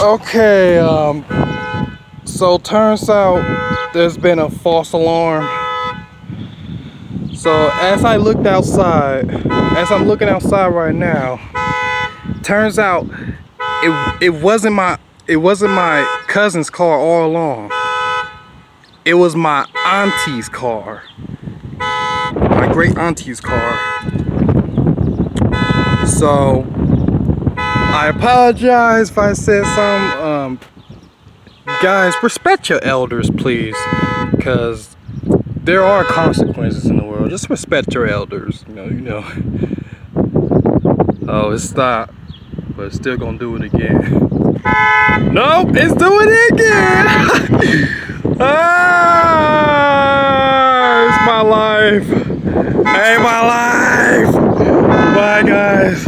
Okay, so turns out there's been a false alarm. So as I looked outside, as I'm looking outside right now, turns out it wasn't my cousin's car all along. It was my auntie's car, my great auntie's car. So I apologize if I said some. Guys, respect your elders, please, because there are consequences in the world. Just respect your elders. You know. Oh, it stopped, but it's still gonna do it again. Nope, it's doing it again. Ah, it's my life. Hey, my life. Bye, guys.